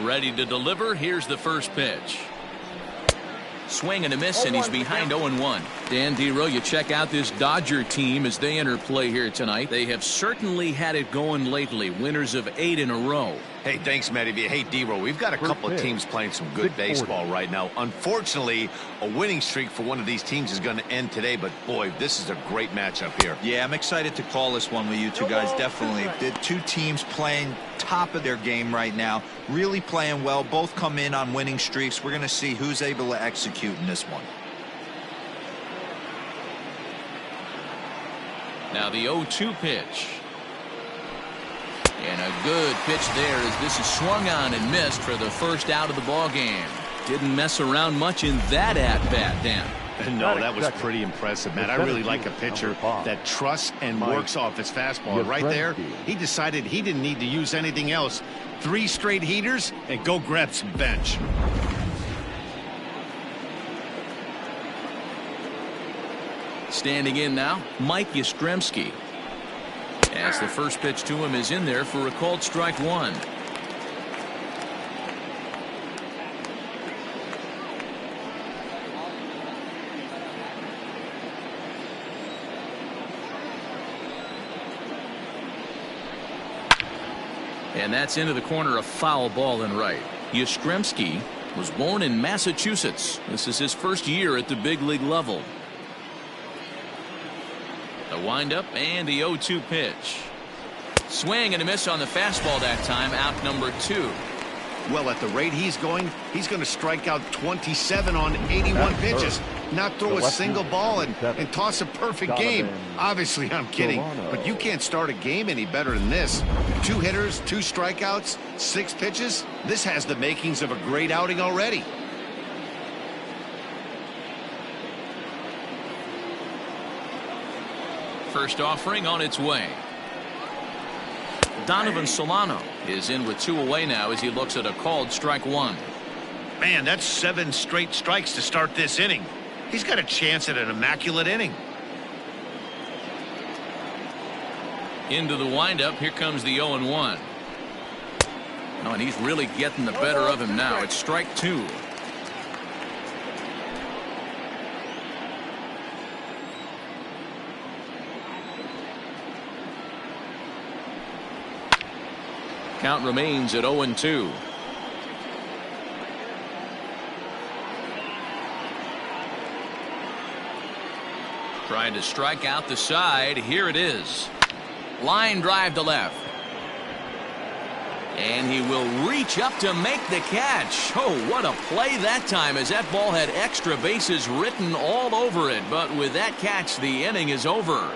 Ready to deliver. Here's the first pitch. Swing and a miss, and he's behind 0-1. Dan Dero, you check out this Dodger team as they enter play here tonight. They have certainly had it going lately. Winners of 8 in a row. Hey, thanks, Matty. Hey, Dero, we've got a couple of teams playing some good baseball right now. Unfortunately, a winning streak for one of these teams is going to end today, but boy, this is a great matchup here. Yeah, I'm excited to call this one with you two guys, definitely. The two teams playing top of their game right now, really playing well. Both come in on winning streaks. We're going to see who's able to execute in this one. Now the 0-2 pitch. And a good pitch there as this is swung on and missed for the first out of the ball game. Didn't mess around much in that at-bat, Dan. No, that was pretty impressive, man. I really like a pitcher that trusts and works off his fastball. Right there, he decided he didn't need to use anything else. 3 straight heaters and go grab some bench. Standing in now, Mike Yastrzemski. As the first pitch to him is in there for a called strike 1. And that's into the corner, a foul ball and right. Yastrzemski was born in Massachusetts. This is his first year at the big league level. The windup and the 0-2 pitch. Swing and a miss on the fastball that time. Out number 2. Well, at the rate he's going to strike out 27 on 81 pitches. Not throw a single ball and toss a perfect game. Obviously, I'm kidding, but you can't start a game any better than this. 2 hitters, 2 strikeouts, 6 pitches. This has the makings of a great outing already. First offering on its way. Donovan Solano is in with 2 away now as he looks at a called strike 1. Man, that's 7 straight strikes to start this inning. He's got a chance at an immaculate inning. Into the windup. Here comes the 0-1. Oh, and he's really getting the better of him now. It's strike 2. Count remains at 0-2. Trying to strike out the side. Here it is. Line drive to left. And he will reach up to make the catch. Oh, what a play that time, as that ball had extra bases written all over it. But with that catch, the inning is over.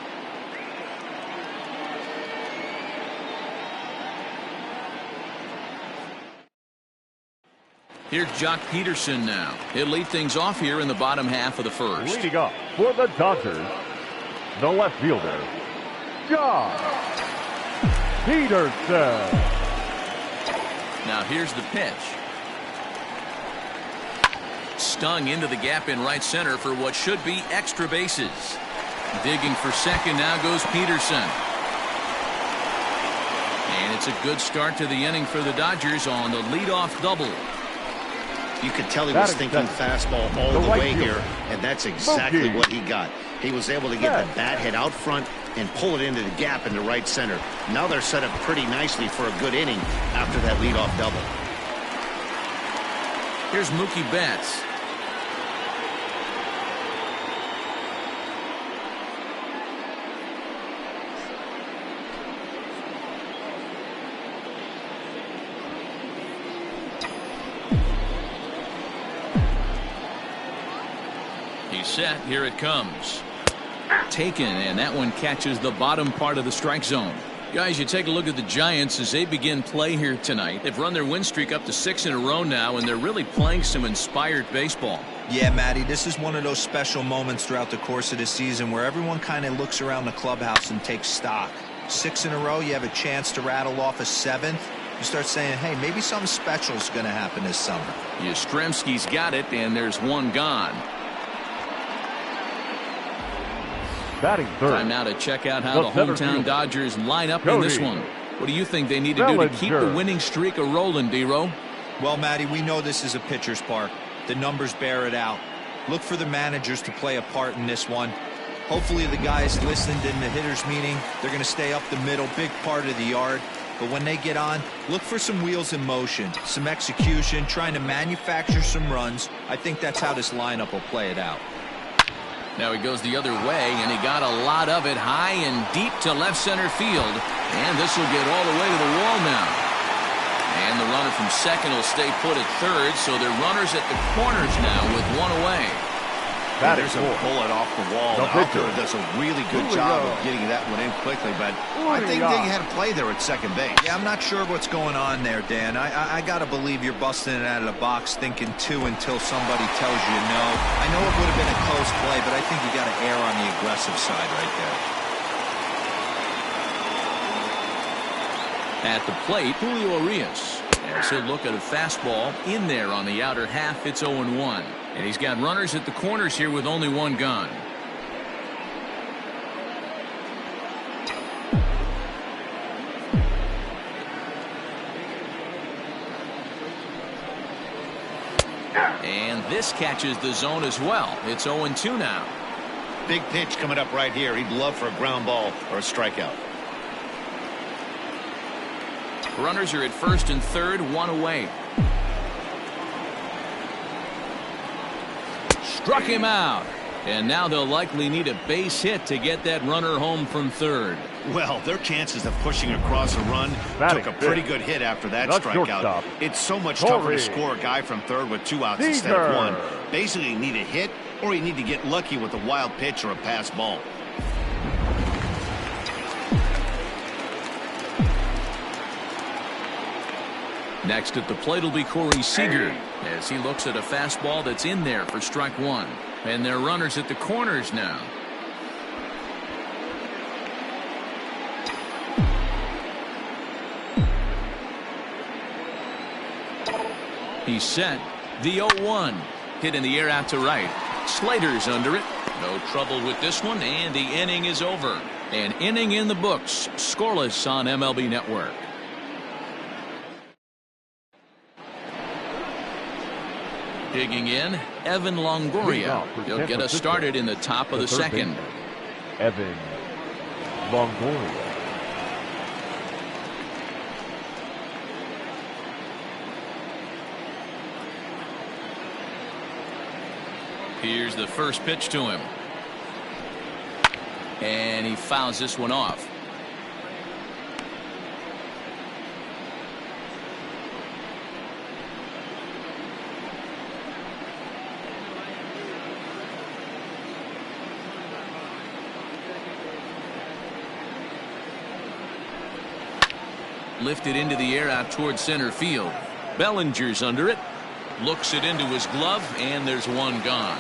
Here's Jock Peterson now. He'll lead things off here in the bottom half of the first. Leading off for the Dodgers, the left fielder, Jock Peterson. Now here's the pitch. Stung into the gap in right center for what should be extra bases. Digging for second now goes Peterson. And it's a good start to the inning for the Dodgers on the leadoff double. You could tell he was thinking fastball all the way here, and that's exactly what he got. He was able to get the bat head out front and pull it into the gap in the right center. Now they're set up pretty nicely for a good inning after that leadoff double. Here's Mookie Betts. He's set. Here it comes. Taken, and that one catches the bottom part of the strike zone. Guys, you take a look at the Giants as they begin play here tonight. They've run their win streak up to 6 in a row now, and they're really playing some inspired baseball. Yeah, Matty, this is one of those special moments throughout the course of the season where everyone kind of looks around the clubhouse and takes stock. 6 in a row, you have a chance to rattle off a 7th. You start saying, hey, maybe something special is going to happen this summer. Yastrzemski's got it, and there's one gone. Batting third. Time now to check out how the hometown Dodgers line up in this one. What do you think they need to do to keep the winning streak a rolling, Dero? Well, Matty, we know this is a pitcher's park. The numbers bear it out. Look for the managers to play a part in this one. Hopefully the guys listened in the hitters meeting. They're going to stay up the middle, big part of the yard. But when they get on, look for some wheels in motion, some execution, trying to manufacture some runs. I think that's how this lineup will play it out. Now he goes the other way, and he got a lot of it high and deep to left center field. And this will get all the way to the wall now. And the runner from second will stay put at third, so they're runners at the corners now with one away. There's a bullet off the wall. The outfielder does a really good job of getting that one in quickly, but I think they had a play there at second base. Yeah, I'm not sure what's going on there, Dan. I got to believe you're busting it out of the box thinking two until somebody tells you no. I know it would have been a close play, but I think you got to err on the aggressive side right there. At the plate, Julio Urias. As he'll look at a fastball in there on the outer half. It's 0-1. And he's got runners at the corners here with only one gone. And this catches the zone as well. It's 0-2 now. Big pitch coming up right here. He'd love for a ground ball or a strikeout. Runners are at first and third, one away. Struck him out. And now they'll likely need a base hit to get that runner home from third. Well, their chances of pushing across a run took a pretty good hit after that strikeout. It's so much tougher to score a guy from third with 2 outs instead of 1. Basically, you need a hit or you need to get lucky with a wild pitch or a pass ball. Next at the plate will be Corey Seager as he looks at a fastball that's in there for strike one. And they're runners at the corners now. He's set. The 0-1. Hit in the air out to right. Slater's under it. No trouble with this one, and the inning is over. An inning in the books. Scoreless on MLB Network. Digging in, Evan Longoria. He'll get us started in the top of the second. Evan Longoria. Here's the first pitch to him. And he fouls this one off. Lifted into the air out toward center field. Bellinger's under it. Looks it into his glove, and there's one gone.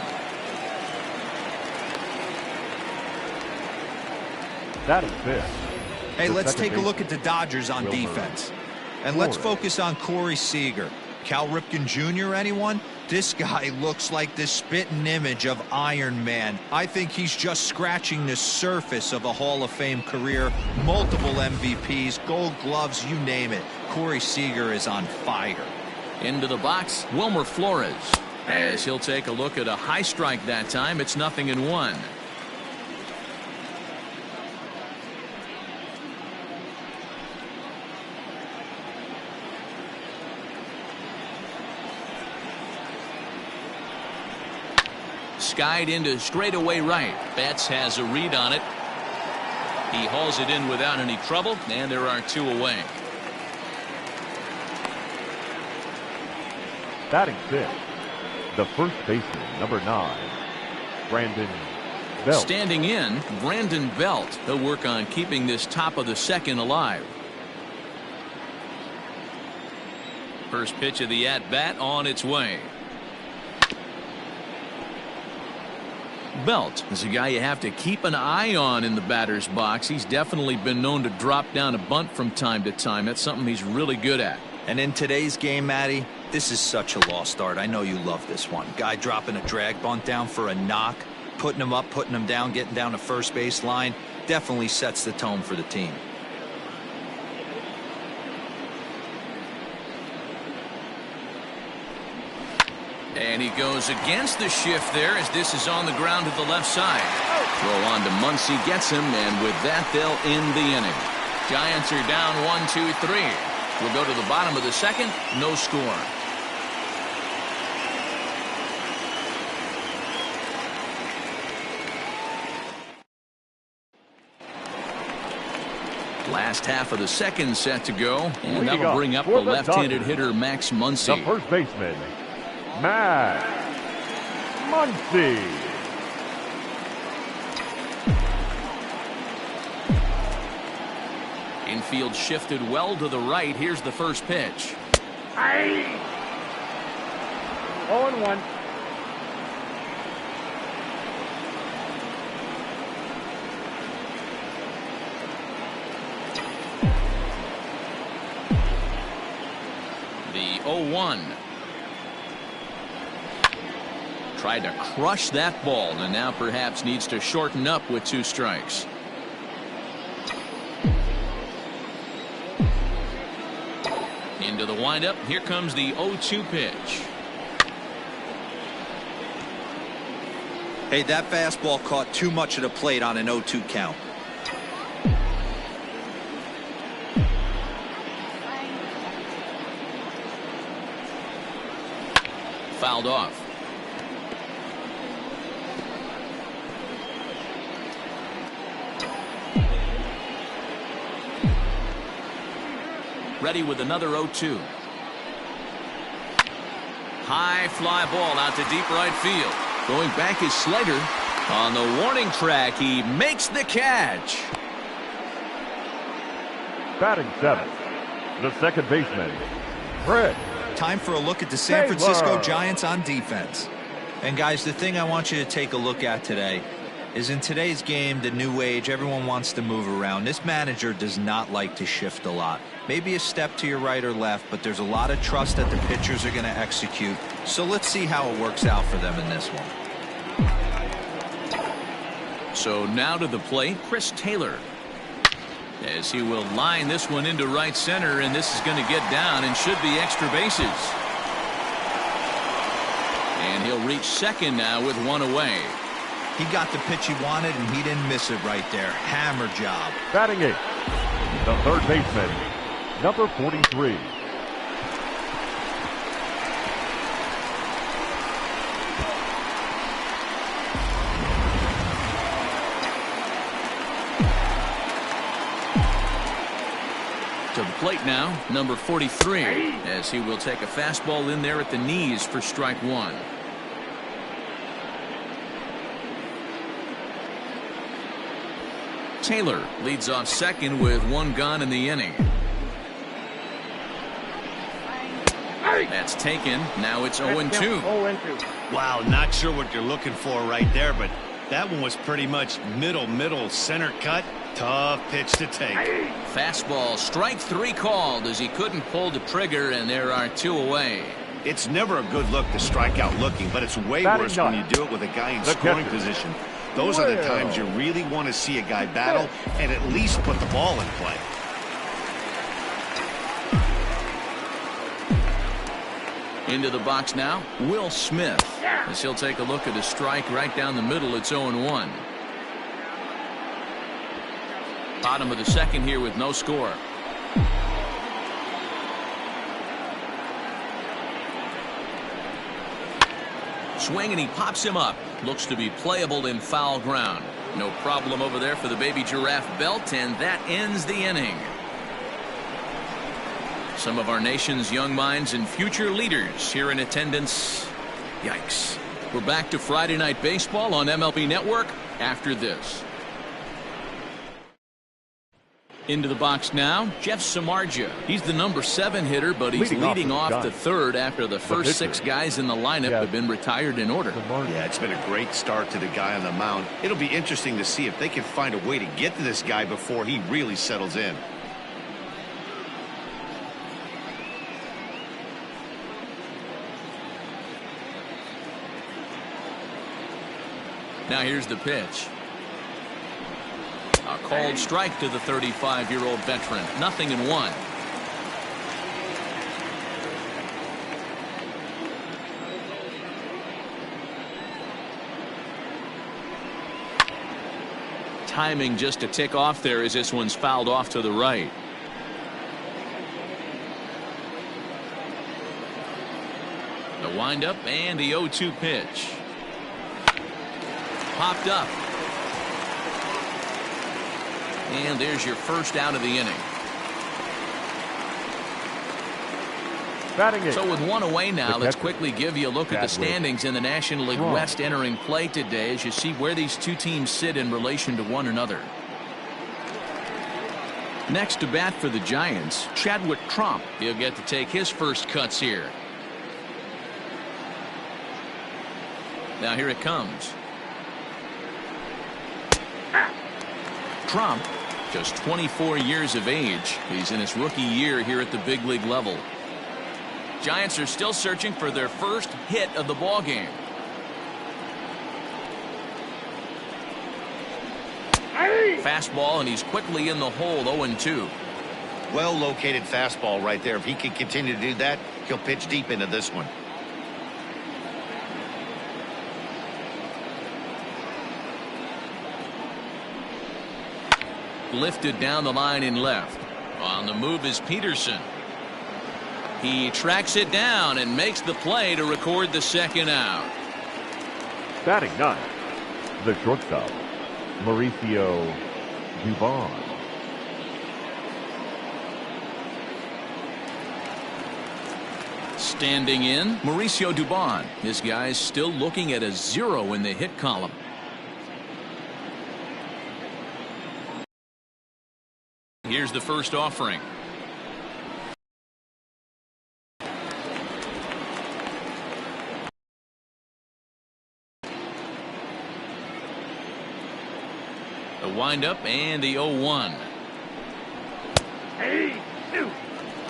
That is it. Hey, let's take a look at the Dodgers on defense. And let's focus on Corey Seager. Cal Ripken Jr., anyone? This guy looks like the spitting image of Iron Man. I think he's just scratching the surface of a Hall of Fame career. Multiple MVPs, Gold Gloves, you name it. Corey Seager is on fire. Into the box, Wilmer Flores. As he'll take a look at a high strike that time, it's 0-1. Skied into straightaway right. Betts has a read on it. He hauls it in without any trouble, and there are 2 away. Batting fifth, the first baseman, number 9, Brandon Belt. Standing in, Brandon Belt. He'll work on keeping this top of the second alive. First pitch of the at-bat on its way. Belt is a guy you have to keep an eye on in the batter's box. He's definitely been known to drop down a bunt from time to time. That's something he's really good at. And in today's game, Matty, this is such a lost art. I know you love this one. Guy dropping a drag bunt down for a knock, putting him up, putting him down, getting down to first base line. Definitely sets the tone for the team. And he goes against the shift there as this is on the ground to the left side. Throw on to Muncy, gets him, and with that, they'll end the inning. Giants are down 1-2-3. We'll go to the bottom of the second, no score. Last half of the second set to go, and that'll bring up the left-handed hitter Max Muncy. The first baseman, Max Muncy. Infield shifted well to the right. Here's the first pitch. 0-1. The 0-1. Tried to crush that ball, and now perhaps needs to shorten up with 2 strikes. Into the windup. Here comes the 0-2 pitch. Hey, that fastball caught too much of the plate on an 0-2 count. Fouled off. Ready with another 0-2. High fly ball out to deep right field. Going back is Slater. On the warning track, he makes the catch. Batting 7th, the second baseman, Fred. Time for a look at the San Francisco Giants on defense. And guys, the thing I want you to take a look at today is in today's game, the new age, everyone wants to move around. This manager does not like to shift a lot. Maybe a step to your right or left, but there's a lot of trust that the pitchers are going to execute. So let's see how it works out for them in this one. So now to the plate, Chris Taylor. As he will line this one into right center, and this is going to get down and should be extra bases. And he'll reach second now with 1 away. He got the pitch he wanted, and he didn't miss it right there. Hammer job. Batting 8th, the third baseman, number 43. To the plate now, number 43, as he will take a fastball in there at the knees for strike 1. Taylor leads off second with 1 gone in the inning. That's taken. Now it's 0-2. Wow, not sure what you're looking for right there, but that one was pretty much middle center cut. Tough pitch to take. Fastball, strike 3 called as he couldn't pull the trigger, and there are 2 away. It's never a good look to strike out looking, but it's way worse when you do it with a guy in scoring position. Those are the times you really want to see a guy battle and at least put the ball in play. Into the box now, Will Smith. As he'll take a look at a strike right down the middle. It's 0-1. Bottom of the second here with no score. Swing, and he pops him up. Looks to be playable in foul ground. No problem over there for the baby giraffe belt, and that ends the inning. Some of our nation's young minds and future leaders here in attendance. Yikes. We're back to Friday Night Baseball on MLB Network after this. Into the box now, Jeff Samardzija. He's the number 7 hitter, but he's leading off the third after the first 6 guys in the lineup have been retired in order. Yeah, it's been a great start to the guy on the mound. It'll be interesting to see if they can find a way to get to this guy before he really settles in. Now here's the pitch. A called strike to the 35-year-old veteran. 0-1. timing just to tick off there as this one's fouled off to the right. The windup and the 0-2 pitch. Popped up. And there's your first out of the inning. So with one away now, let's quickly give you a look at the standings in the National League West entering play today as you see where these two teams sit in relation to one another. Next to bat for the Giants, Chadwick Tromp. He'll get to take his first cuts here. Now here it comes. Tromp, just 24 years of age. He's in his rookie year here at the big league level. Giants are still searching for their first hit of the ball game. Fastball, and he's quickly in the hole. 0-2. Well located fastball right there. If he can continue to do that, he'll pitch deep into this one. Lifted down the line in left. On the move is Peterson. He tracks it down and makes the play to record the second out. Batting ninth, the shortstop, Mauricio Dubon. Standing in, Mauricio Dubon. This guy's still looking at a 0 in the hit column. Here's the first offering. The windup and the 0-1.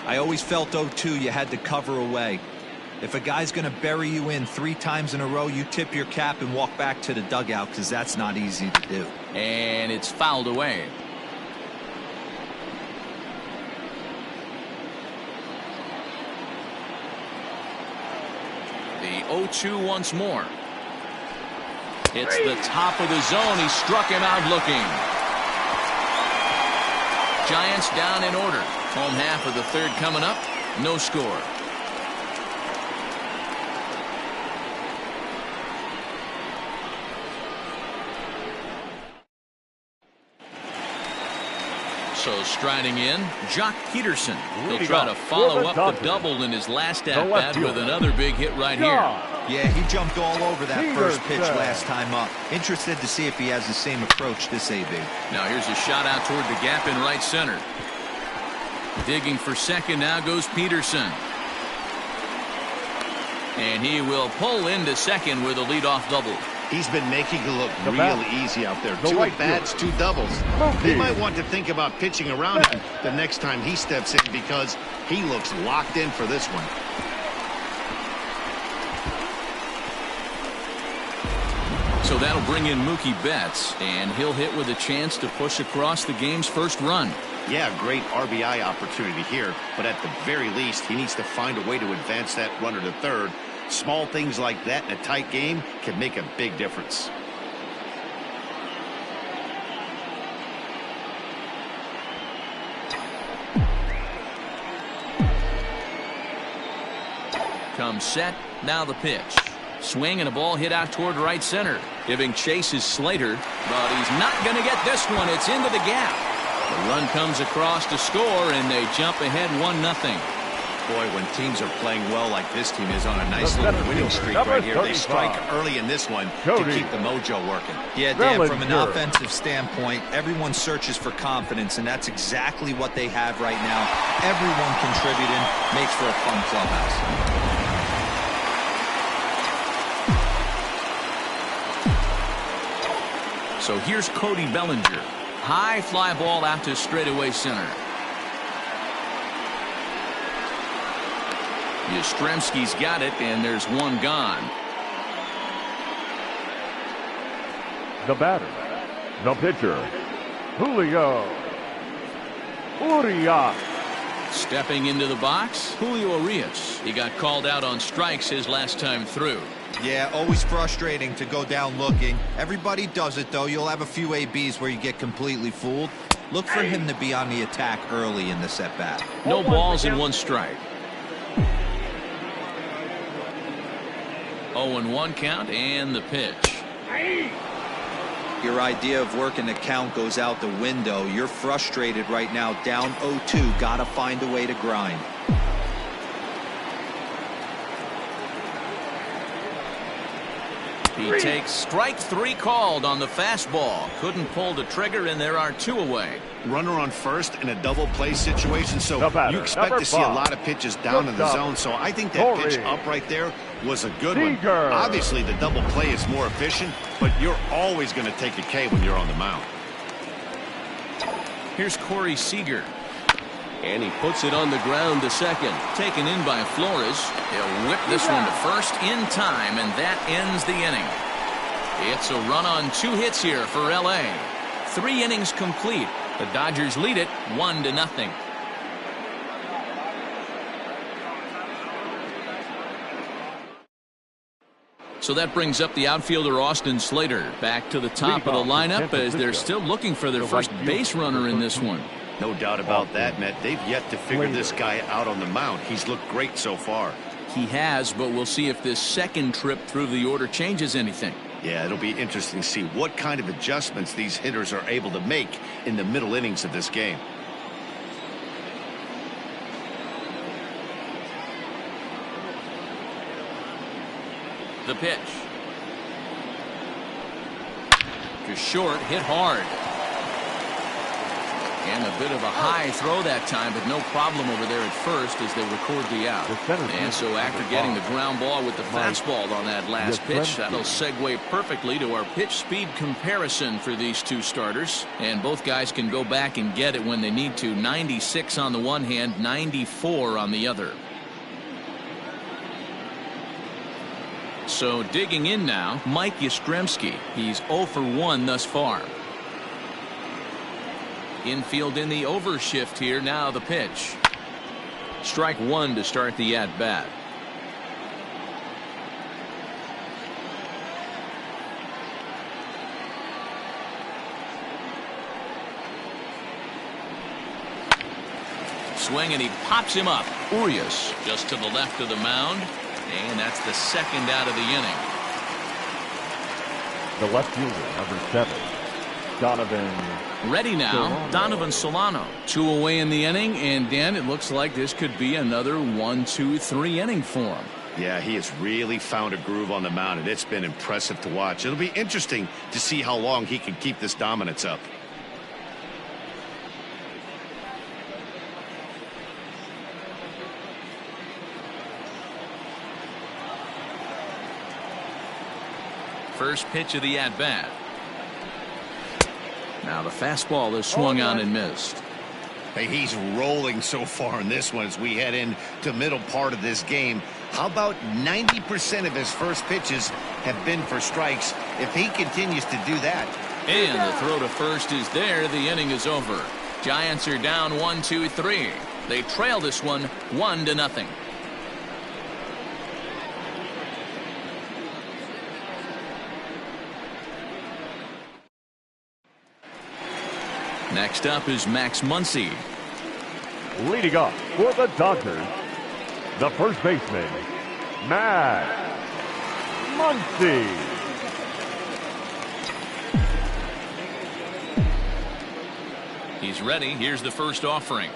I always felt 0-2 you had to cover away. If a guy's going to bury you in 3 times in a row, you tip your cap and walk back to the dugout because that's not easy to do. And it's fouled away. The 0-2 once more. It's the top of the zone. He struck him out looking. Giants down in order. Home half of the third coming up. No score. So striding in, Jock Peterson. He'll try to follow up the double in his last at-bat with another big hit right here. Yeah, he jumped all over that first pitch last time up. Interested to see if he has the same approach this AB. Now here's a shot out toward the gap in right center. Digging for second now goes Peterson. And he will pull into second with a leadoff double. He's been making it look real easy out there. 2 at-bats, 2 doubles. They might want to think about pitching around him the next time he steps in because he looks locked in for this one. So that'll bring in Mookie Betts, and he'll hit with a chance to push across the game's first run. Yeah, great RBI opportunity here, but at the very least, he needs to find a way to advance that runner to third. Small things like that in a tight game can make a big difference. Comes set, now the pitch. Swing and a ball hit out toward right center. Giving chase is Slater, but he's not going to get this one. It's into the gap. The run comes across to score, and they jump ahead 1-0. Boy, when teams are playing well like this team is on a nice little winning streak right here, they strike early in this one to keep the mojo working. Yeah, Dan, from an offensive standpoint, everyone searches for confidence, and that's exactly what they have right now. Everyone contributing makes for a fun clubhouse. So here's Cody Bellinger. High fly ball out to straightaway center. Yastrzemski's got it, and there's one gone. The batter, the pitcher, Julio Urias. Stepping into the box, Julio Urias. He got called out on strikes his last time through. Yeah, always frustrating to go down looking. Everybody does it, though. You'll have a few ABs where you get completely fooled. Look for him to be on the attack early in the at-bat. No balls and 1 strike. 0-1 count and the pitch. Your idea of working the count goes out the window. You're frustrated right now, down 0-2. Gotta find a way to grind. He takes strike 3 called on the fastball. Couldn't pull the trigger, and there are 2 away. Runner on first in a double play situation, so you expect to see a lot of pitches down in the zone. So I think that pitch up right there was a good one. Obviously, the double play is more efficient, but you're always going to take a K when you're on the mound. Here's Corey Seager. And he puts it on the ground to second. Taken in by Flores. He'll whip this one to first in time, and that ends the inning. It's a run on 2 hits here for L.A. 3 innings complete. The Dodgers lead it 1-0. So that brings up the outfielder Austin Slater back to the top of the lineup as they're still looking for their first base runner in this one. No doubt about that, Matt. They've yet to figure this guy out on the mound. He's looked great so far. He has, but we'll see if this second trip through the order changes anything. Yeah, it'll be interesting to see what kind of adjustments these hitters are able to make in the middle innings of this game. The pitch. To short, hit hard. And a bit of a high throw that time, but no problem over there at first as they record the out. And so after getting the ground ball with the fastball on that last pitch, that'll segue perfectly to our pitch speed comparison for these 2 starters. And both guys can go back and get it when they need to. 96 on the one hand, 94 on the other. So digging in now, Mike Yastrzemski. He's 0 for 1 thus far. Infield in the overshift here. Now the pitch. Strike 1 to start the at-bat. Swing, and he pops him up. Urias just to the left of the mound. And that's the second out of the inning. The left fielder, number 7, Donovan. Ready now, Donovan Solano. 2 away in the inning, and Dan, it looks like this could be another 1-2-3 inning for him. Yeah, he has really found a groove on the mound, and it's been impressive to watch. It'll be interesting to see how long he can keep this dominance up. First pitch of the at-bat. Now the fastball is swung on and missed. Hey, he's rolling so far in this one as we head into middle part of this game. How about 90% of his first pitches have been for strikes? If he continues to do that. And the throw to first is there. The inning is over. Giants are down 1-2-3. They trail this one 1-0. Next up is Max Muncy. Leading off for the Dodgers, the first baseman, Max Muncy. He's ready. Here's the first offering.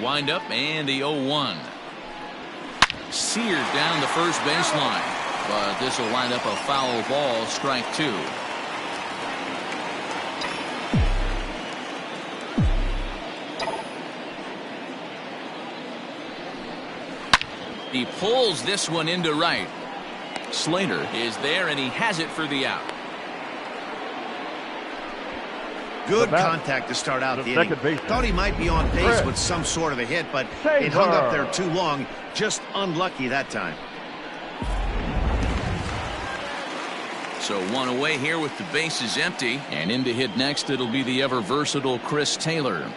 Windup and the 0-1. Seared down the first baseline, but this will wind up a foul ball, strike 2. He pulls this one into right. Slater is there, and he has it for the out. Good contact to start out the inning. Thought he might be on pace with some sort of a hit, but it hung up there too long. Just unlucky that time. So one away here with the bases empty. And in to hit next, it'll be the ever versatile Chris Taylor.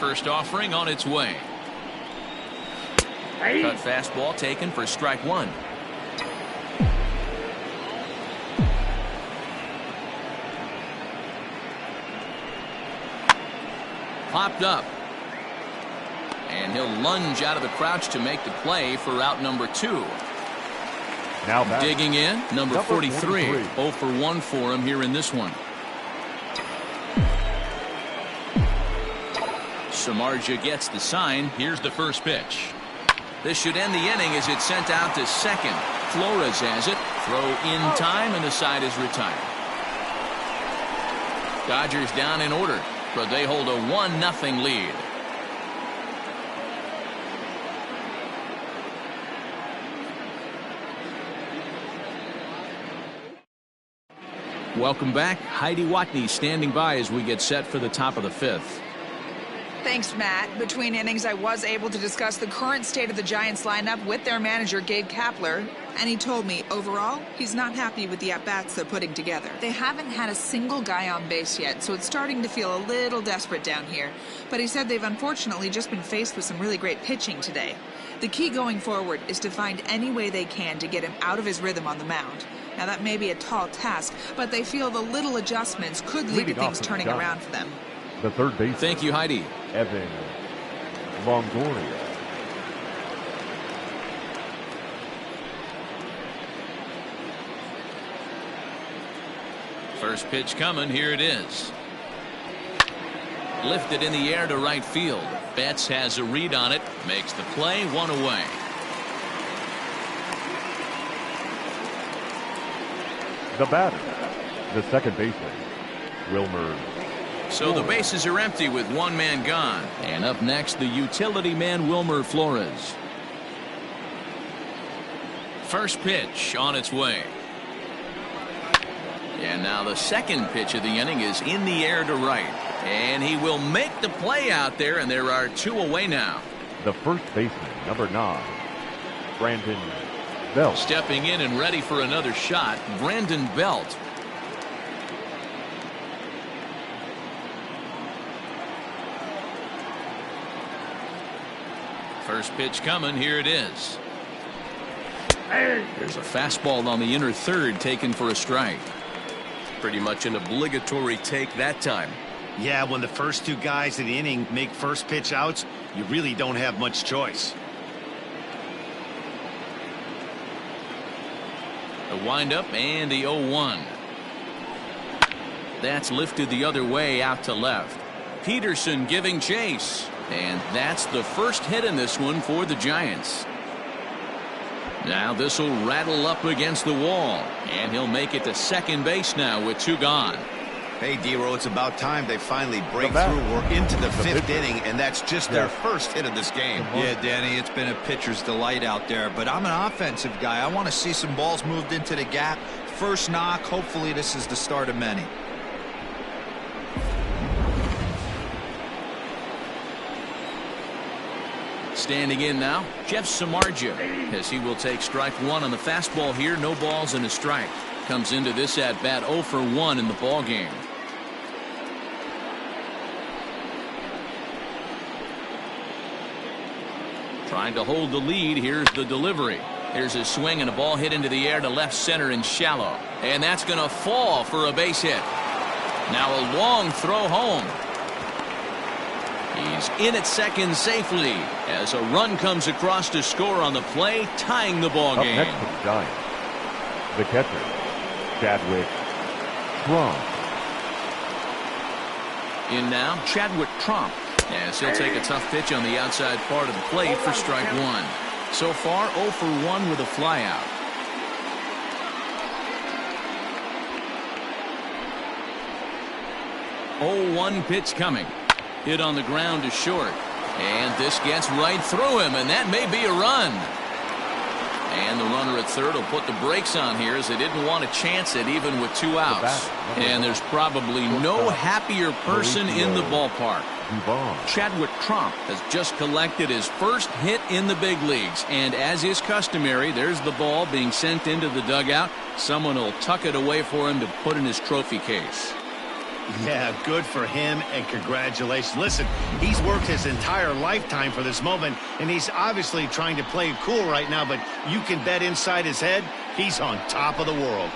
First offering on its way. Cut fastball taken for strike one. Popped up. And he'll lunge out of the crouch to make the play for out number 2. Now back. Digging in, number 43. 0 for 1 for him here in this one. Samardzija gets the sign. Here's the first pitch. This should end the inning as it's sent out to second. Flores has it. Throw in time, and the side is retired. Dodgers down in order, but they hold a 1-0 lead. Welcome back. Heidi Watney standing by as we get set for the top of the 5th. Thanks, Matt. Between innings, I was able to discuss the current state of the Giants lineup with their manager, Gabe Kapler, and he told me, overall, he's not happy with the at-bats they're putting together. They haven't had a single guy on base yet, so it's starting to feel a little desperate down here. But he said they've unfortunately just been faced with some really great pitching today. The key going forward is to find any way they can to get him out of his rhythm on the mound. Now, that may be a tall task, but they feel the little adjustments could lead to things turning around for them. The third base. Thank you, Heidi. Evan Longoria. First pitch coming. Here it is. Lifted in the air to right field. Betts has a read on it. Makes the play. 1 away. The batter, the second baseman, Wilmer. So the bases are empty with 1 man gone. And up next, the utility man, Wilmer Flores. First pitch on its way. And now the second pitch of the inning is in the air to right. And he will make the play out there, and there are 2 away now. The first baseman, number 9, Brandon Belt. Stepping in and ready for another shot, Brandon Belt. First pitch coming. Here it is. There's a fastball on the inner third taken for a strike. Pretty much an obligatory take that time. Yeah, when the first 2 guys in the inning make first pitch outs, you really don't have much choice. The windup and the 0-1. That's lifted the other way out to left. Peterson giving chase. And that's the first hit in this one for the Giants. Now this will rattle up against the wall. And he'll make it to second base now with 2 gone. Hey, D-Roll, it's about time they finally break through. We're into the 5th inning, and that's just their first hit of this game. Yeah, Danny, it's been a pitcher's delight out there, but I'm an offensive guy. I want to see some balls moved into the gap. First knock, hopefully this is the start of many. Standing in now, Jeff Samardzija, as he will take strike 1 on the fastball here. No balls and a strike. Comes into this at bat 0 for 1 in the ball game. Trying to hold the lead. Here's the delivery. Here's a swing and a ball hit into the air to left center and shallow. And that's going to fall for a base hit. Now a long throw home. He's in at second safely as a run comes across to score on the play, tying the ball game. Up next for the Giants, the catcher, Chadwick Trump. In now, Chadwick Trump, as he'll take a tough pitch on the outside part of the plate for strike 1. So far, 0 for 1 with a flyout. Oh, 1 pitch coming. Hit on the ground to short. And this gets right through him, and that may be a run. And the runner at third will put the brakes on here as they didn't want to chance it even with 2 outs. And there's probably no happier person in the ballpark. Dubon. Chadwick Tromp has just collected his first hit in the big leagues, and as is customary, there's the ball being sent into the dugout. Someone will tuck it away for him to put in his trophy case. Yeah, good for him, and congratulations. Listen, he's worked his entire lifetime for this moment, and he's obviously trying to play it cool right now, but you can bet inside his head, he's on top of the world.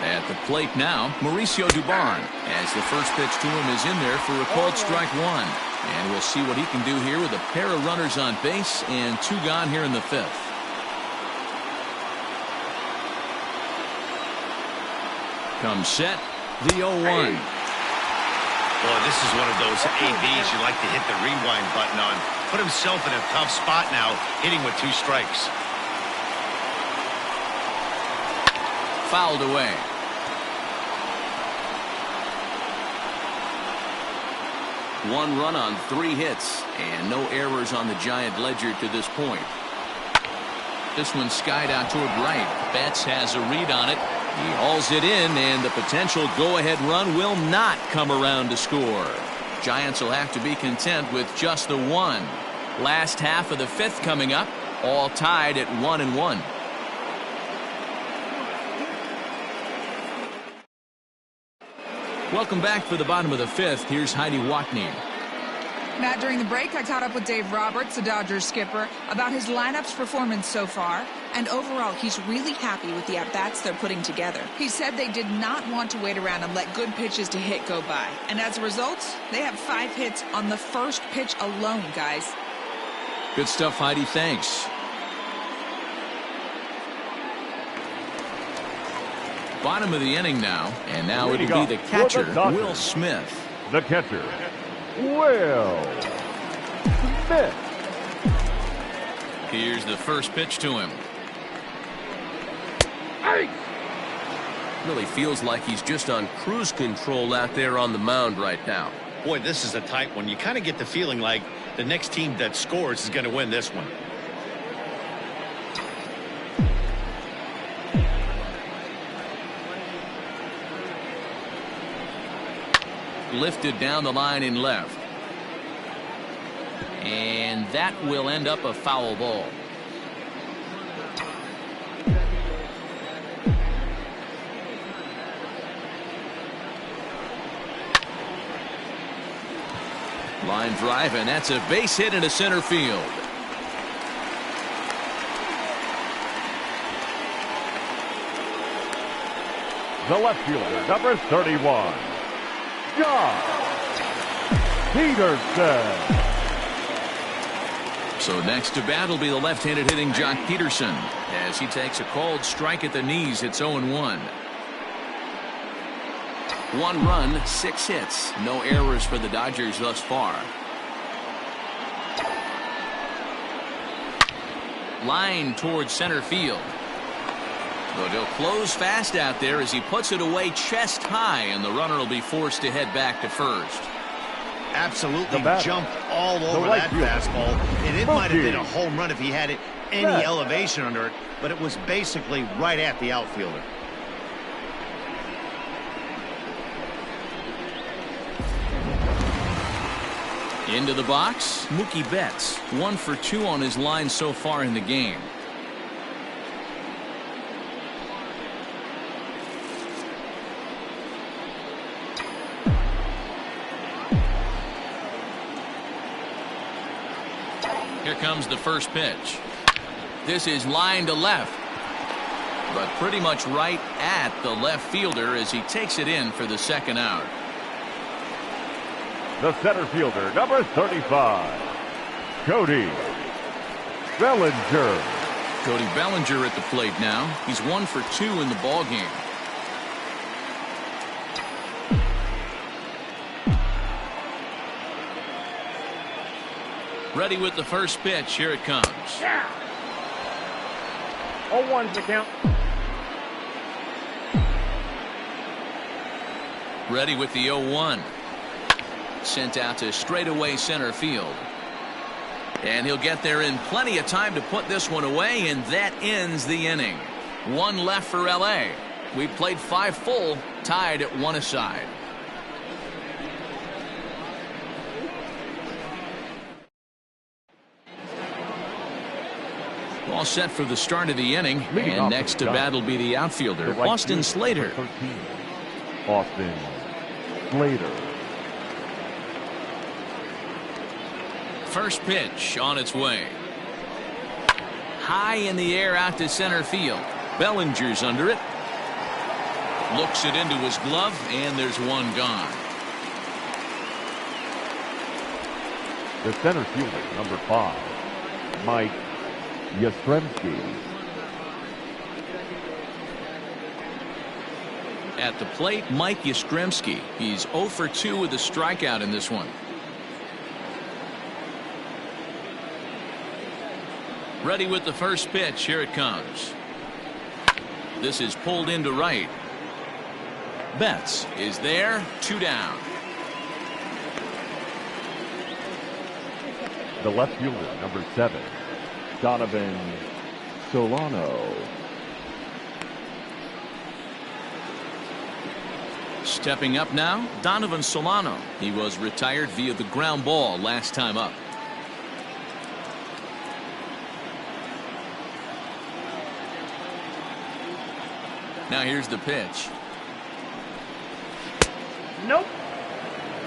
At the plate now, Mauricio Dubon, as the first pitch to him is in there for a called strike one. And we'll see what he can do here with a pair of runners on base and 2 gone here in the 5th. Comes set, the 0-1. Boy, this is one of those ABs you like to hit the rewind button on. Put himself in a tough spot now, hitting with 2 strikes. Fouled away. One run on 3 hits, and no errors on the Giant ledger to this point. This one skied out toward right. Betts has a read on it. He hauls it in, and the potential go-ahead run will not come around to score. Giants will have to be content with just the 1. Last half of the 5th coming up, all tied at 1-1. Welcome back for the bottom of the 5th. Here's Heidi Watney. Matt, during the break, I caught up with Dave Roberts, the Dodgers skipper, about his lineup's performance so far. And overall, he's really happy with the at-bats they're putting together. He said they did not want to wait around and let good pitches to hit go by. And as a result, they have 5 hits on the first pitch alone, guys. Good stuff, Heidi. Thanks. Bottom of the inning now, and now it'll be the catcher, Will Smith. The catcher, Will Smith. Here's the first pitch to him. Really feels like he's just on cruise control out there on the mound right now. Boy, this is a tight one. You kind of get the feeling like the next team that scores is going to win this one. Lifted down the line in left. And that will end up a foul ball. Line drive, and that's a base hit into center field. The left fielder, number 31. John Peterson. So next to bat will be the left-handed hitting Jock Peterson as he takes a called strike at the knees. It's 0-1. 1 run, 6 hits. No errors for the Dodgers thus far. Line towards center field. But he'll close fast out there as he puts it away chest high, and the runner will be forced to head back to first. Absolutely jumped all over that fastball, and it might have been a home run if he had it any elevation under it, but it was basically right at the outfielder. Into the box, Mookie Betts, 1 for 2 on his line so far in the game. Here comes the first pitch. This is line to left, but pretty much right at the left fielder as he takes it in for the second out. The center fielder, number 35, Cody Bellinger. Cody Bellinger at the plate now. He's 1 for 2 in the ball game. Ready with the first pitch. Here it comes. 0-1's the count. Ready with the 0-1. Sent out to straightaway center field. And he'll get there in plenty of time to put this one away, and that ends the inning. One left for LA. We played 5 full, tied at 1 aside. All set for the start of the inning. And next to bat will be the outfielder, Austin Slater. Austin Slater. First pitch on its way. High in the air out to center field. Bellinger's under it. Looks it into his glove, and there's one gone. The center fielder, number 5, Mike Yastrzemski. At the plate, Mike Yastrzemski. He's 0 for 2 with a strikeout in this one. Ready with the first pitch. Here it comes. This is pulled into right. Betts is there. 2 down. The left fielder, number 7, Donovan Solano. Stepping up now, Donovan Solano. He was retired via the ground ball last time up. Now here's the pitch. Nope.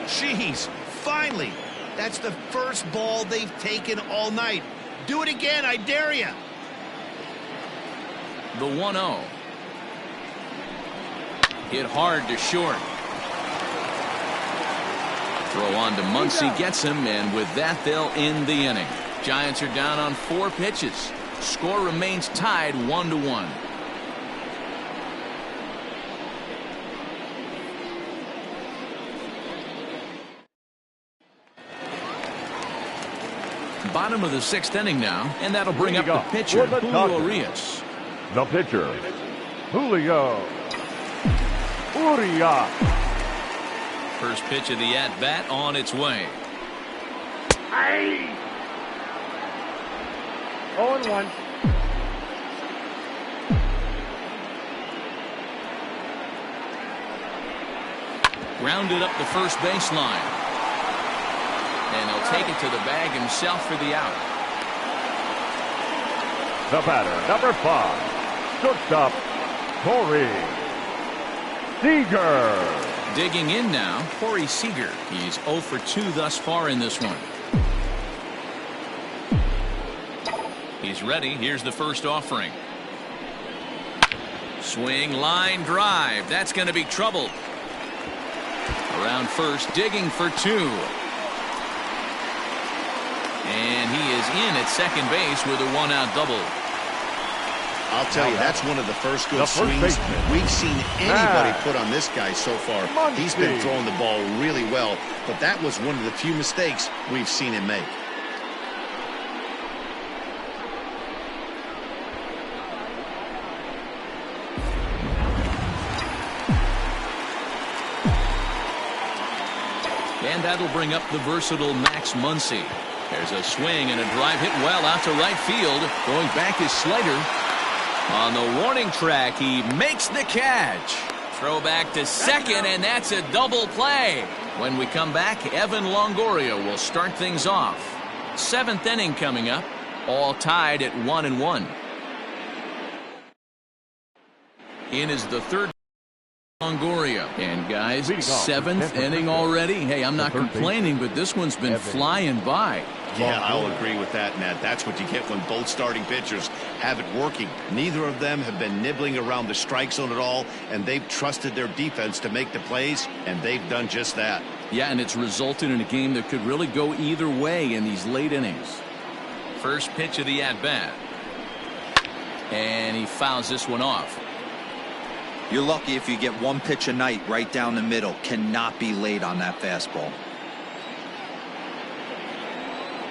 Jeez, finally. That's the first ball they've taken all night. Do it again, I dare you. The 1-0. Hit hard to short. Throw on to Muncy, gets him, and with that they'll end the inning. Giants are down on 4 pitches. Score remains tied 1-1. Bottom of the 6th inning now, and that'll bring up the pitcher, Julio Urias. The pitcher, Julio Urias. First pitch of the at-bat on its way. 0-1. Grounded up the first baseline. And he'll take it to the bag himself for the out. The batter, number 5, shortstop, Corey Seager. Digging in now, Corey Seager. He's 0 for 2 thus far in this one. He's ready. Here's the first offering. Swing, line, drive. That's going to be trouble. Around first, digging for 2. And he is in at second base with a 1-out double. I'll tell you, that's one of the first good swings we've seen anybody put on this guy so far. He's been throwing the ball really well, but that was one of the few mistakes we've seen him make. And that'll bring up the versatile Max Muncy. There's a swing and a drive hit well out to right field. Going back is Slater. On the warning track, he makes the catch. Throw back to second, and that's a double play. When we come back, Evan Longoria will start things off. 7th inning coming up, all tied at 1-1. In is the 3rd. Longoria. And guys, 7th inning already. Hey, I'm not complaining, but this one's been flying by. Yeah, I'll agree with that, Matt. That's what you get when both starting pitchers have it working. Neither of them have been nibbling around the strike zone at all, and they've trusted their defense to make the plays, and they've done just that. Yeah, and it's resulted in a game that could really go either way in these late innings. First pitch of the at-bat. And he fouls this one off. You're lucky if you get one pitch a night right down the middle. Cannot be late on that fastball.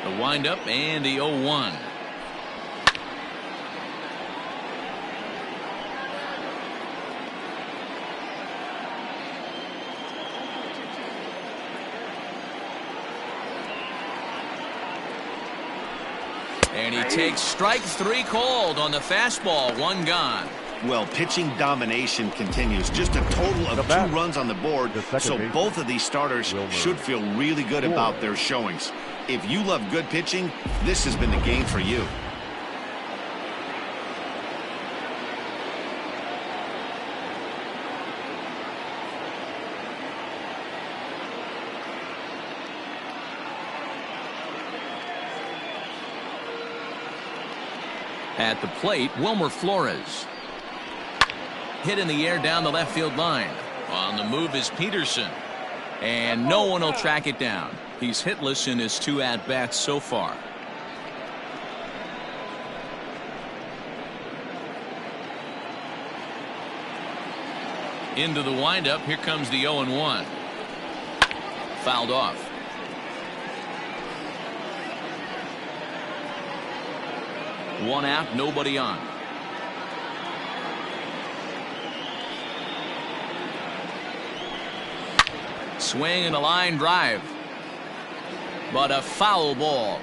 The windup and the 0-1. And he takes strike 3 called on the fastball. 1 gone. Well, pitching domination continues. Just a total of 2 runs on the board. So both of these starters should feel really good about their showings. If you love good pitching, this has been the game for you. At the plate, Wilmer Flores. Hit in the air down the left field line. On the move is Peterson. And no one will track it down. He's hitless in his 2 at-bats so far. Into the windup. Here comes the 0-1. Fouled off. One out, nobody on. Swing and a line drive. But a foul ball.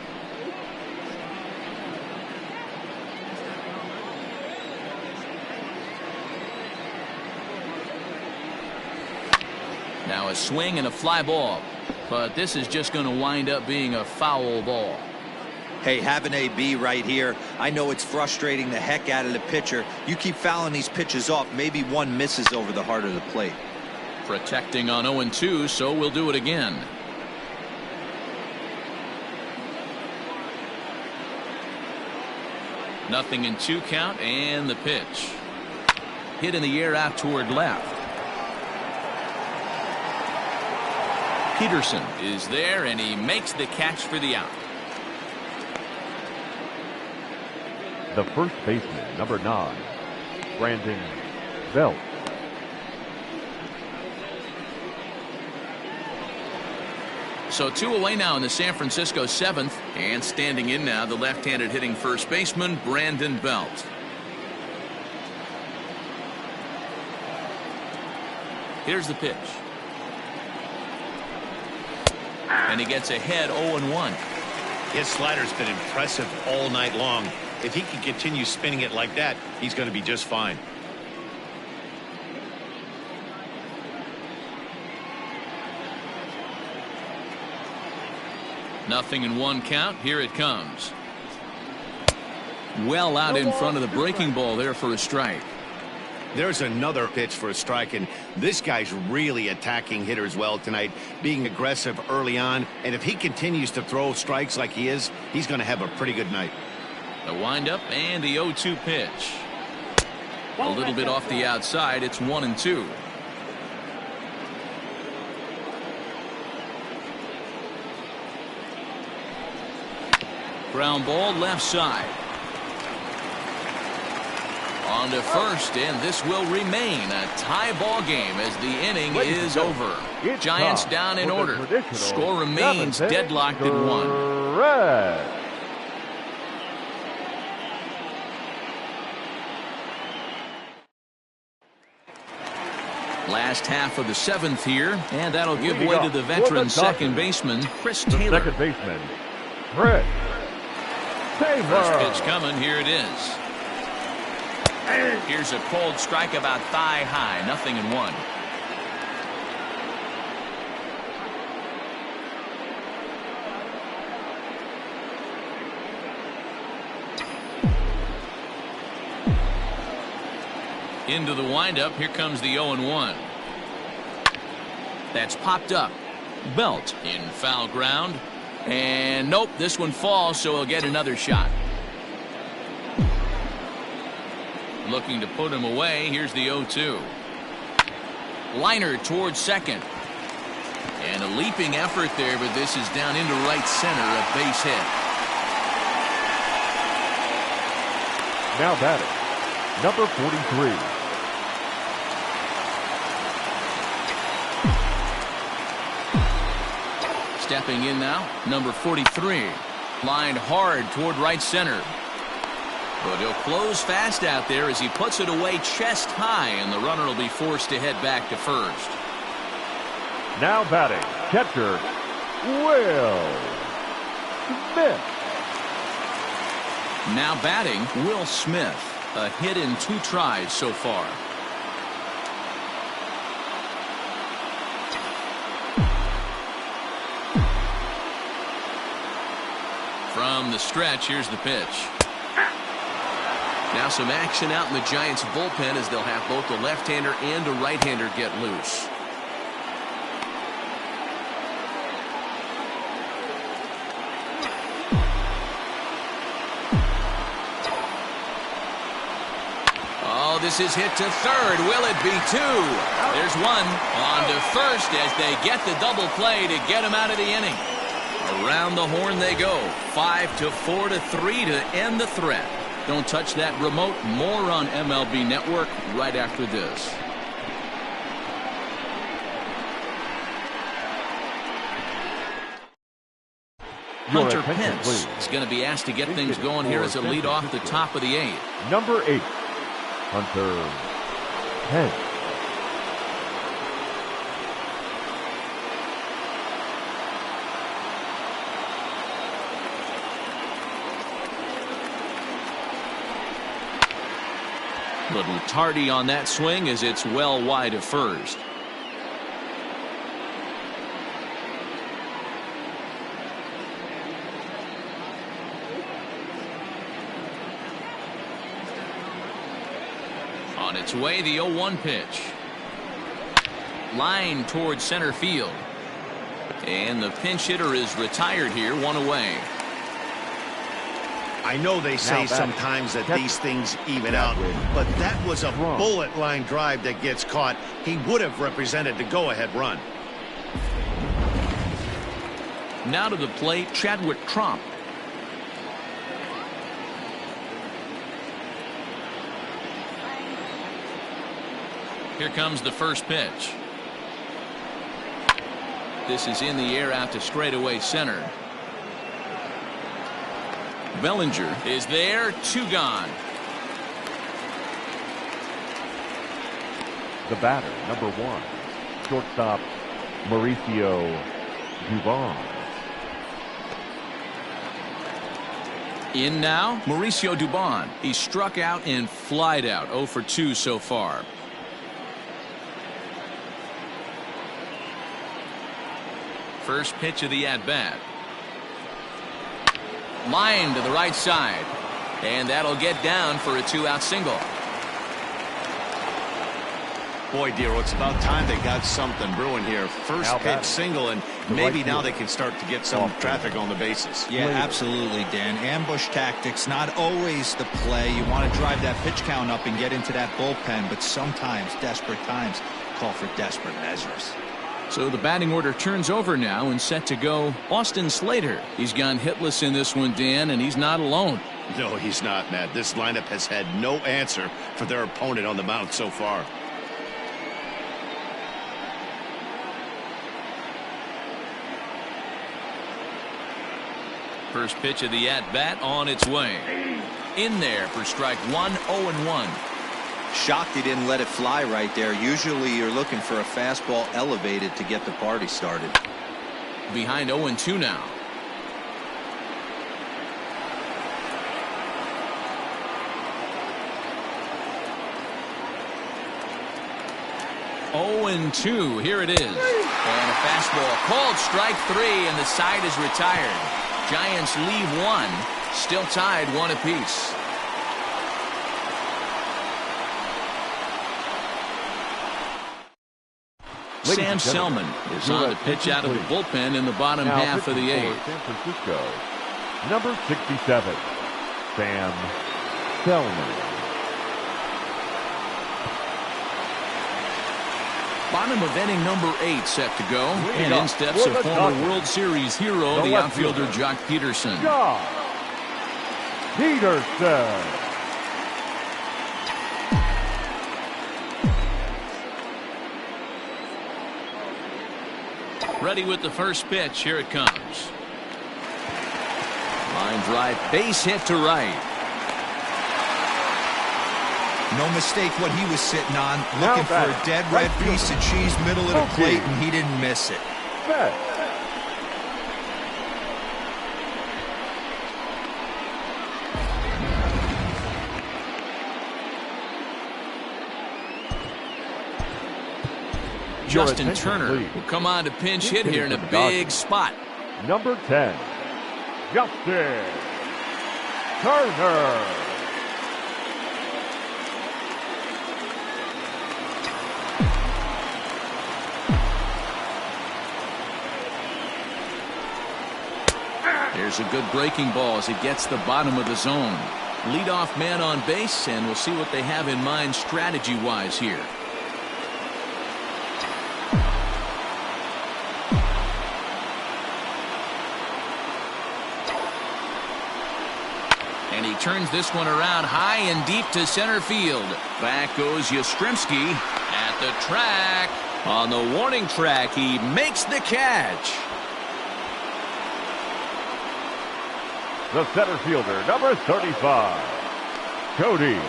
Now a swing and a fly ball. But this is just going to wind up being a foul ball. Hey, have an AB right here. I know it's frustrating the heck out of the pitcher. You keep fouling these pitches off, maybe one misses over the heart of the plate. Protecting on 0-2, so we'll do it again. Nothing in 2 count, and the pitch. Hit in the air out toward left. Peterson is there, and he makes the catch for the out. The first baseman, number 9, Brandon Belt. So 2 away now in the San Francisco 7th, and standing in now the left-handed hitting first baseman Brandon Belt. Here's the pitch. And he gets ahead 0-1. His slider's been impressive all night long. If he can continue spinning it like that, he's going to be just fine. Nothing in 1 count. Here it comes. Well out in front of the breaking ball there for a strike. There's another pitch for a strike, and this guy's really attacking hitters well tonight, being aggressive early on. And if he continues to throw strikes like he is, he's going to have a pretty good night. The windup and the 0-2 pitch. A little bit off the outside. It's 1-2. Ground ball left side. On to first, and this will remain a tie ball game as the inning is over. Giants down in order. Score remains deadlocked at 1. Red. Last half of the 7th here, and that'll give way to the veteran second baseman Chris Taylor. Second baseman Chris Taylor. First pitch coming. Here it is. Here's a cold strike about thigh high. Nothing in 1. Into the windup. Here comes the 0-1. That's popped up. Belt in foul ground. And nope, this one falls, so he'll get another shot. Looking to put him away. Here's the 0-2. Liner towards second. And a leaping effort there, but this is down into right center, a base hit. Now batting, number 43. Stepping in now, number 43. Lined hard toward right center. But he'll close fast out there as he puts it away chest high, and the runner will be forced to head back to first. Now batting, catcher Will Smith. Now batting, Will Smith. A hit in 2 tries so far. From the stretch, here's the pitch. Now some action out in the Giants bullpen as they'll have both a left-hander and a right-hander get loose. Oh, this is hit to third. Will it be 2? There's one. On to first as they get the double play to get him out of the inning. Around the horn they go. 5-4 to 3 to end the threat. Don't touch that remote. More on MLB Network right after this. Hunter Pence is going to be asked to get things going here as a lead off the top of the 8th. Number 8, Hunter Pence. Little tardy on that swing as it's well wide of first. On its way, the 0-1 pitch. Line towards center field. And the pinch hitter is retired here, 1 away. I know they say sometimes that these things even out, but that was a bullet line drive that gets caught. He would have represented the go-ahead run. Now to the plate, Chadwick Tromp. Here comes the first pitch. This is in the air out to straightaway center. Bellinger is there, 2 gone. The batter, number 1, shortstop Mauricio Dubon. In now, Mauricio Dubon. He struck out and flied out, 0 for 2 so far. First pitch of the at-bat. Line to the right side. And that'll get down for a 2-out single. Boy, Dero, it's about time they got something brewing here. First pitch single, and maybe now they can start to get some traffic on the bases. Yeah, absolutely, Dan. Ambush tactics, not always the play. You want to drive that pitch count up and get into that bullpen, but sometimes desperate times call for desperate measures. So the batting order turns over now and set to go Austin Slater. He's gone hitless in this one, Dan, and he's not alone. No, he's not, Matt. This lineup has had no answer for their opponent on the mound so far. First pitch of the at-bat on its way. In there for strike 1, 0-1. Shocked he didn't let it fly right there. Usually you're looking for a fastball elevated to get the party started. Behind 0-2 now. Oh-2. Here it is. And a fastball called strike 3, and the side is retired. Giants leave 1. Still tied 1 apiece. Sam Selman is on the pitch out of the bullpen in the bottom half of the 8th. San Francisco, number 67, Sam Selman. Bottom of inning number 8 set to go. And in steps a former World Series hero, the outfielder Jock Peterson. Jock Peterson. Ready with the first pitch. Here it comes. Line drive, base hit to right. No mistake what he was sitting on. Looking for a dead red piece of cheese middle of the plate, and he didn't miss it. Justin Turner will come on to pinch hit here in a big spot. Number 10, Justin Turner. Here's a good breaking ball as it gets the bottom of the zone. Leadoff man on base, and we'll see what they have in mind strategy-wise here. And he turns this one around high and deep to center field. Back goes Yastrzemski at the track. On the warning track, he makes the catch. The center fielder, number 35, Cody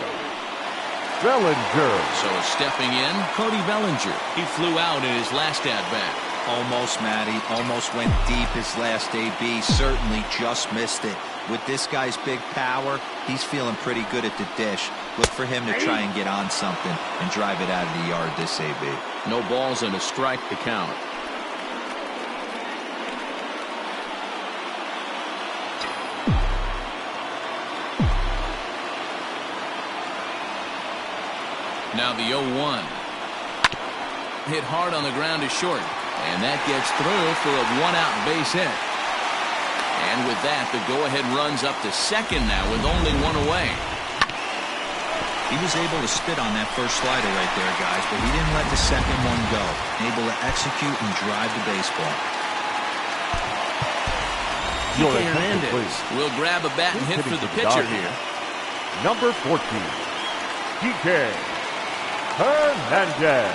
Bellinger. So stepping in, Cody Bellinger. He flew out in his last at-bat. Almost, Matty. Almost went deep his last AB. Certainly just missed it. With this guy's big power, he's feeling pretty good at the dish. Look for him to try and get on something and drive it out of the yard this AB. No balls and a strike to count. Now the 0-1. Hit hard on the ground to short. And that gets through for a one-out base hit. And with that, the go-ahead runs up to second now with only one away. He was able to spit on that first slider right there, guys, but he didn't let the second one go. Able to execute and drive the baseball. Hernandez will grab a bat and hit for the pitcher here. Number 14, DK Hernandez.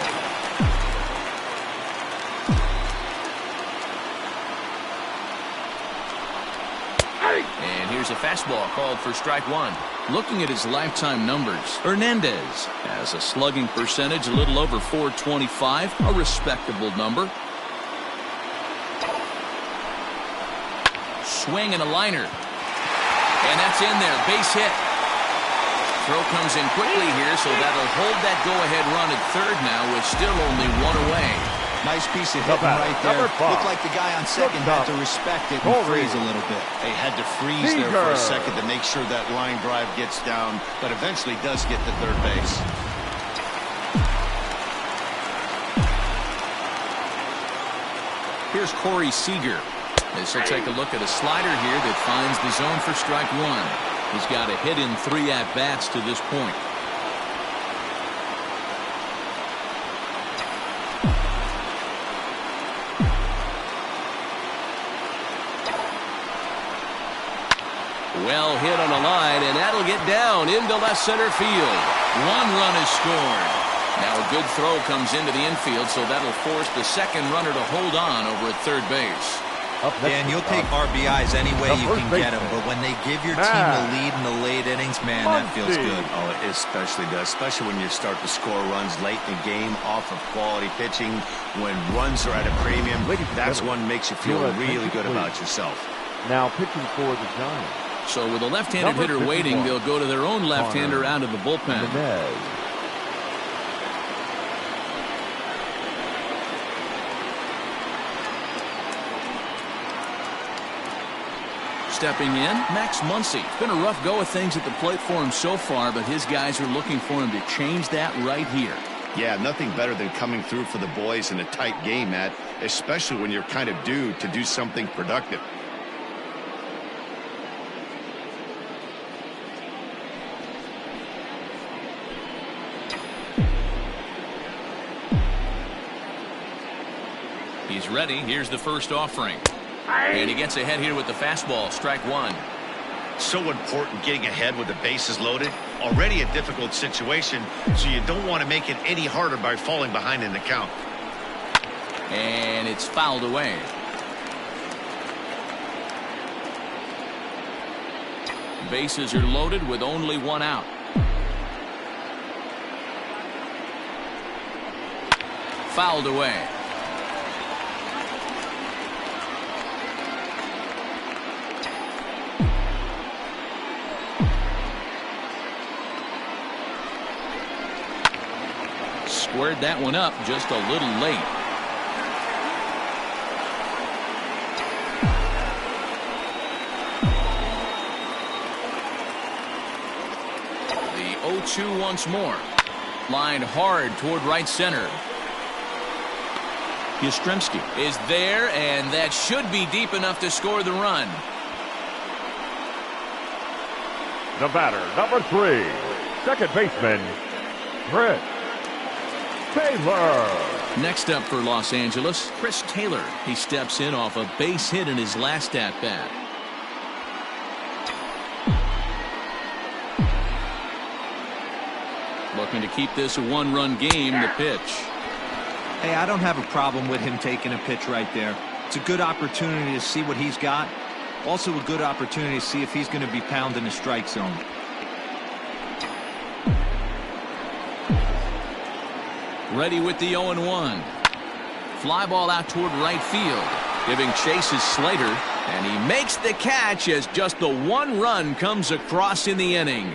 And here's a fastball called for strike one. Looking at his lifetime numbers, Hernandez has a slugging percentage a little over .425, a respectable number. Swing and a liner. And that's in there, base hit. Throw comes in quickly here, so that'll hold that go-ahead run at third now with still only one away. Nice piece of hitting right there. Looked like the guy on second had to respect it and freeze a little bit. They had to freeze there for a second to make sure that line drive gets down, but eventually does get to third base. Here's Corey Seager. This will take a look at a slider here that finds the zone for strike one. He's got a hit in 3 at-bats to this point. Well hit on a line, and that'll get down into left center field. 1 run is scored. Now a good throw comes into the infield, so that'll force the second runner to hold on over at third base. Dan, you'll take RBIs any way you can get them, but when they give your team the lead in the late innings, man, that feels good. Oh, it especially does, especially when you start to score runs late in the game off of quality pitching. When runs are at a premium, that's one makes you feel really good about yourself. Now pitching for the Giants. So with a left-handed hitter waiting, they'll go to their own left-hander out of the bullpen. Stepping in, Max Muncy. It's been a rough go of things at the plate for him so far, but his guys are looking for him to change that right here. Yeah, nothing better than coming through for the boys in a tight game, Matt, especially when you're kind of due to do something productive. He's ready. Here's the first offering. And he gets ahead here with the fastball, strike one. So important getting ahead with the bases loaded. Already a difficult situation, so you don't want to make it any harder by falling behind in the count. And it's fouled away. Bases are loaded with only 1 out. Fouled away. Squared that one up just a little late. 0-2 once more. Lined hard toward right center. Yastrzemski is there, and that should be deep enough to score the run. The batter, number 3, second baseman, Chris Taylor. Next up for Los Angeles, Chris Taylor. He steps in off a base hit in his last at-bat. Looking to keep this a one-run game. The pitch. Hey, I don't have a problem with him taking a pitch right there. It's a good opportunity to see what he's got. Also a good opportunity to see if he's going to be pounding the strike zone. Ready with the 0-1. Fly ball out toward right field. Giving chase is Slater, and he makes the catch as just the one run comes across in the inning.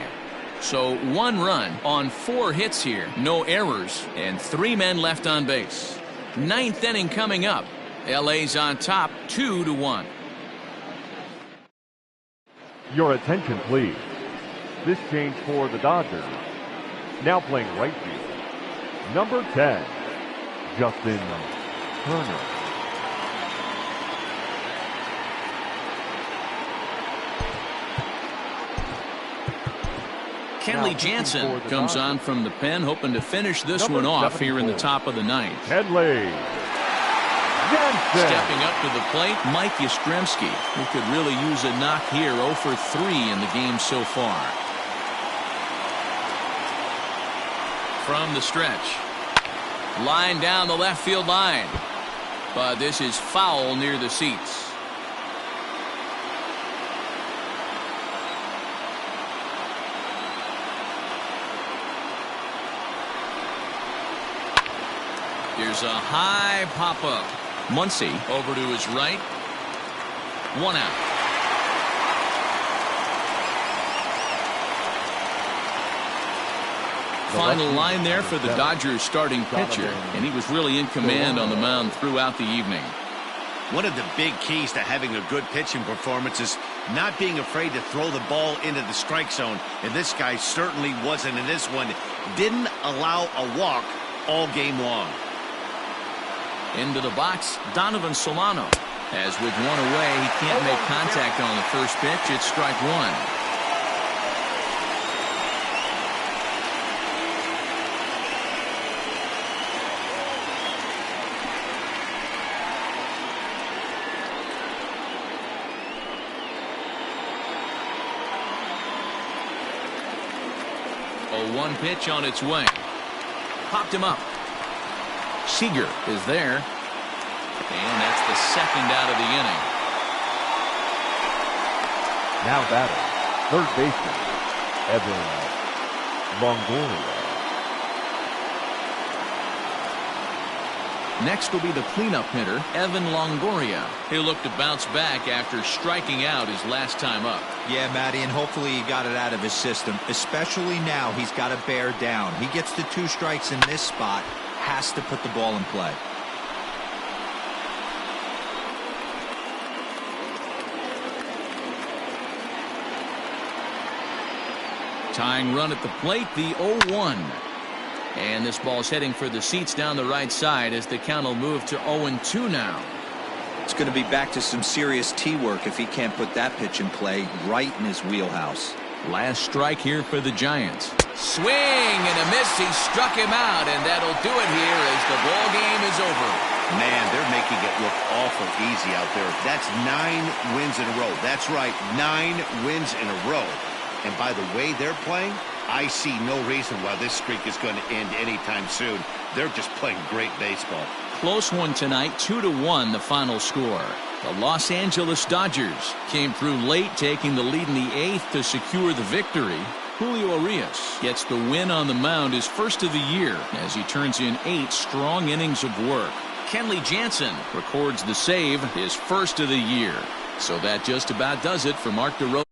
So 1 run on 4 hits here, no errors, and 3 men left on base. 9th inning coming up. LA's on top 2-1. Your attention, please. This change for the Dodgers. Now playing right field, number 10, Justin Turner. Kenley Jansen comes on from the pen, hoping to finish this one off here in the top of the 9th. Kenley Jansen. Stepping up to the plate, Mike Yastrzemski, who could really use a knock here. 0 for 3 in the game so far. From the stretch. Line down the left field line. But this is foul near the seats. Here's a high pop-up. Muncy over to his right. 1 out. Final line there for the Dodgers starting pitcher, and he was really in command on the mound throughout the evening. One of the big keys to having a good pitching performance is not being afraid to throw the ball into the strike zone, and this guy certainly wasn't in this one. Didn't allow a walk all game long. Into the box, Donovan Solano. As with 1 away, he can't make contact on the first pitch. It's strike 1. A 1 pitch on its way. Popped him up. Seager is there. And that's the second out of the inning. Now batting, third baseman, Evan Longoria. Next will be the cleanup hitter, Evan Longoria. He'll look to bounce back after striking out his last time up. Yeah, Matty, and hopefully he got it out of his system. Especially now, he's got to bear down. He gets the 2 strikes in this spot. Has to put the ball in play. Tying run at the plate, the 0-1. And this ball's heading for the seats down the right side as the count will move to 0-2 now. It's going to be back to some serious tee work if he can't put that pitch in play right in his wheelhouse. Last strike here for the Giants. Swing and a miss. He struck him out, and that'll do it here as the ball game is over. Man, they're making it look awful easy out there. That's 9 wins in a row. That's right, 9 wins in a row. And by the way they're playing, I see no reason why this streak is going to end anytime soon. They're just playing great baseball. Close one tonight, 2-1 the final score. The Los Angeles Dodgers came through late, taking the lead in the 8th to secure the victory. Julio Urias gets the win on the mound, his first of the year, as he turns in 8 strong innings of work. Kenley Jansen records the save, his first of the year. So that just about does it for Mark DeRosa.